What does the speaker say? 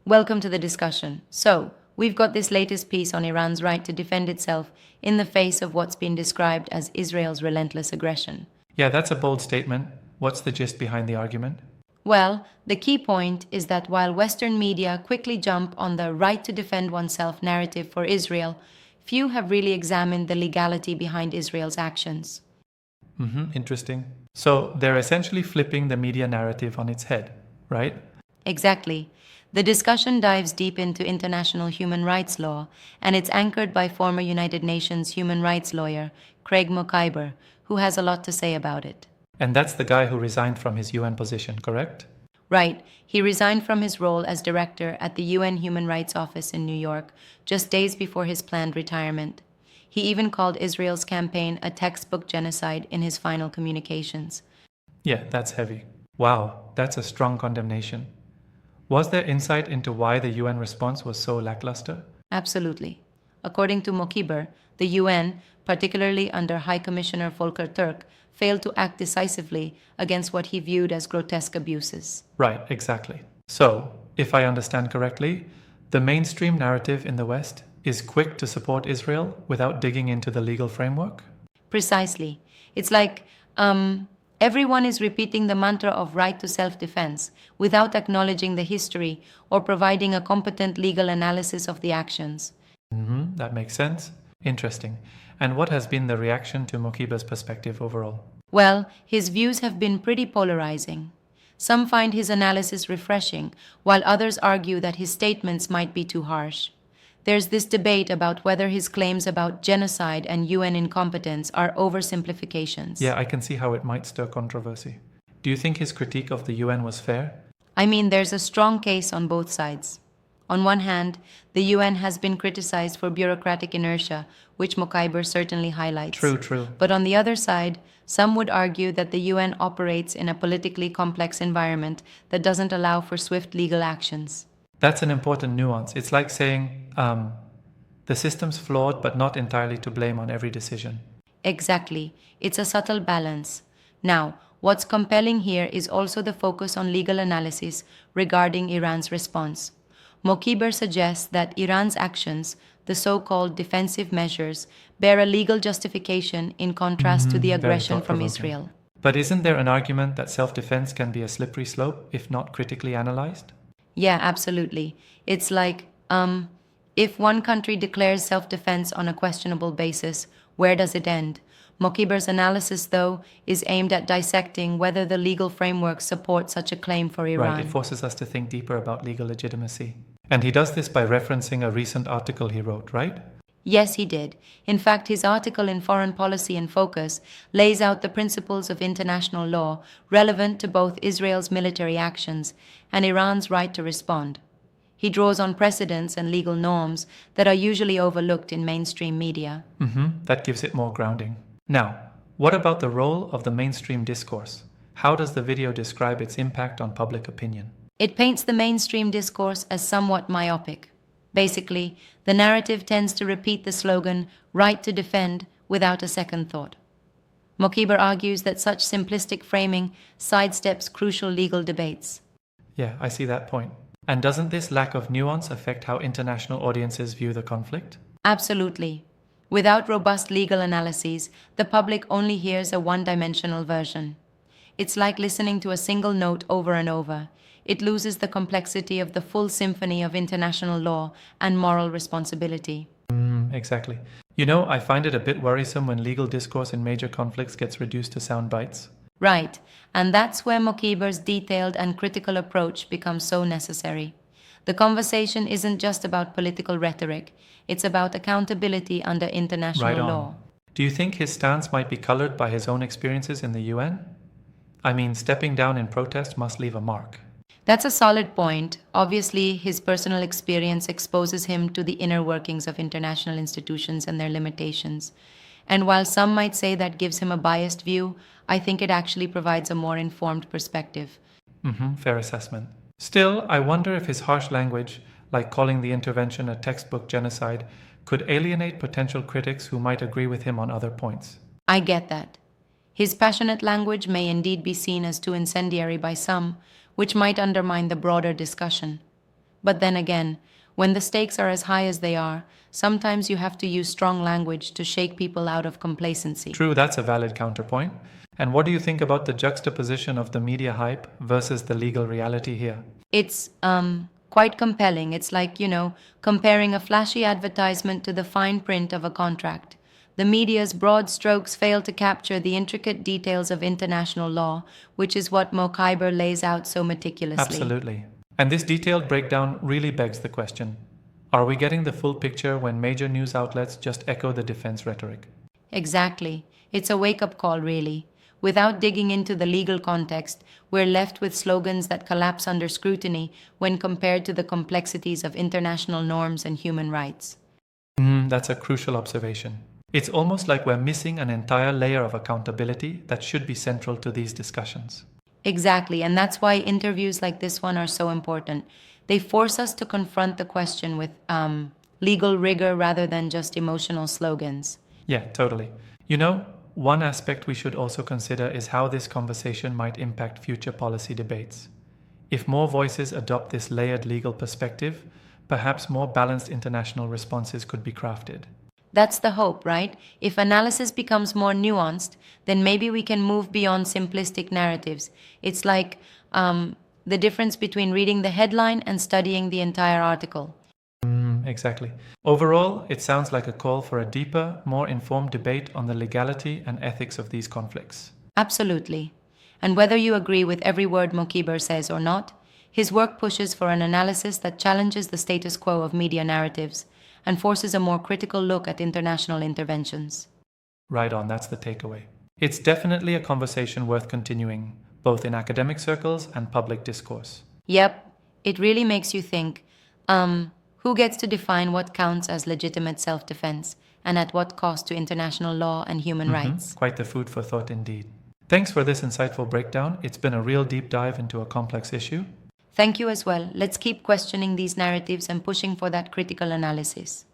Welcome to the discussion. So, we've got this latest piece on Iran's right to defend itself in the face of what's been described as Israel's relentless aggression. Yeah, that's a bold statement. What's the gist behind the argument? Well, the key point is that while Western media quickly jump on the right to defend oneself narrative for Israel, few have really examined the legality behind Israel's actions. Interesting. So they're essentially flipping the media narrative on its head, right? Exactly. The discussion dives deep into international human rights law, and it's anchored by former United Nations human rights lawyer Craig Mokhiber, who has a lot to say about it. And that's the guy who resigned from his UN position, correct? Right, he resigned from his role as director at the UN Human Rights Office in New York just days before his planned retirement. He even called Israel's campaign a textbook genocide in his final communications. Yeah, that's heavy. Wow, that's a strong condemnation. Was there insight into why the UN response was so lackluster? Absolutely. According to Mokhiber, the UN, particularly under High Commissioner Volker Turk, failed to act decisively against what he viewed as grotesque abuses. Right, exactly. So, if I understand correctly, the mainstream narrative in the West is quick to support Israel without digging into the legal framework? Precisely. It's like everyone is repeating the mantra of right to self defense without acknowledging the history or providing a competent legal analysis of the actions. That makes sense. Interesting. And what has been the reaction to Mokhiber's perspective overall? Well, his views have been pretty polarizing. Some find his analysis refreshing, while others argue that his statements might be too harsh. There's this debate about whether his claims about genocide and UN incompetence are oversimplifications. Yeah, I can see how it might stir controversy. Do you think his critique of the UN was fair? I mean, there's a strong case on both sides. On one hand, the UN has been criticized for bureaucratic inertia, which Mokhiber certainly highlights. True. But on the other side, some would argue that the UN operates in a politically complex environment that doesn't allow for swift legal actions. That's an important nuance. It's like saying, the system's flawed but not entirely to blame on every decision. Exactly. It's a subtle balance. Now, what's compelling here is also the focus on legal analysis regarding Iran's response. Mokhiber suggests that Iran's actions, the so-called defensive measures, bear a legal justification in contrast to the Very aggression from thought-provoking. Israel. But isn't there an argument that self-defense can be a slippery slope if not critically analyzed? Yeah, absolutely. It's like, if one country declares self-defense on a questionable basis, where does it end? Mokhiber's analysis, though, is aimed at dissecting whether the legal framework supports such a claim for Iran. Right, it forces us to think deeper about legal legitimacy. And he does this by referencing a recent article he wrote, right? Yes, he did. In fact, his article in Foreign Policy in Focus lays out the principles of international law relevant to both Israel's military actions and Iran's right to respond. He draws on precedents and legal norms that are usually overlooked in mainstream media. That gives it more grounding. Now, what about the role of the mainstream discourse? How does the video describe its impact on public opinion? It paints the mainstream discourse as somewhat myopic. Basically, the narrative tends to repeat the slogan, right to defend, without a second thought. Mokhiber argues that such simplistic framing sidesteps crucial legal debates. Yeah, I see that point. And doesn't this lack of nuance affect how international audiences view the conflict? Absolutely. Without robust legal analyses, the public only hears a one-dimensional version. It's like listening to a single note over and over. It loses the complexity of the full symphony of international law and moral responsibility. Exactly. You know, I find it a bit worrisome when legal discourse in major conflicts gets reduced to sound bites. Right, and that's where Mokhiber's detailed and critical approach becomes so necessary. The conversation isn't just about political rhetoric, it's about accountability under international Right on. law. Do you think his stance might be colored by his own experiences in the UN? I mean, stepping down in protest must leave a mark. That's a solid point. Obviously, his personal experience exposes him to the inner workings of international institutions and their limitations. And while some might say that gives him a biased view, I think it actually provides a more informed perspective. Fair assessment. Still, I wonder if his harsh language, like calling the intervention a textbook genocide, could alienate potential critics who might agree with him on other points. I get that. His passionate language may indeed be seen as too incendiary by some, which might undermine the broader discussion. But then again, when the stakes are as high as they are, sometimes you have to use strong language to shake people out of complacency. True, that's a valid counterpoint. And what do you think about the juxtaposition of the media hype versus the legal reality here? It's quite compelling. It's like, comparing a flashy advertisement to the fine print of a contract. The media's broad strokes fail to capture the intricate details of international law, which is what Mokhiber lays out so meticulously. Absolutely. And this detailed breakdown really begs the question, are we getting the full picture when major news outlets just echo the defense rhetoric? Exactly. It's a wake up call, really. Without digging into the legal context, we're left with slogans that collapse under scrutiny when compared to the complexities of international norms and human rights. That's a crucial observation. It's almost like we're missing an entire layer of accountability that should be central to these discussions. Exactly, and that's why interviews like this one are so important. They force us to confront the question with legal rigor rather than just emotional slogans. Yeah, totally. You know, one aspect we should also consider is how this conversation might impact future policy debates. If more voices adopt this layered legal perspective, perhaps more balanced international responses could be crafted. That's the hope, right? If analysis becomes more nuanced, then maybe we can move beyond simplistic narratives. It's like the difference between reading the headline and studying the entire article. Exactly. Overall, it sounds like a call for a deeper, more informed debate on the legality and ethics of these conflicts. Absolutely. And whether you agree with every word Mokhiber says or not, his work pushes for an analysis that challenges the status quo of media narratives and forces a more critical look at international interventions. Right on, that's the takeaway. It's definitely a conversation worth continuing, both in academic circles and public discourse. Yep, it really makes you think who gets to define what counts as legitimate self defense and at what cost to international law and human rights? Quite the food for thought indeed. Thanks for this insightful breakdown. It's been a real deep dive into a complex issue. Thank you as well. Let's keep questioning these narratives and pushing for that critical analysis.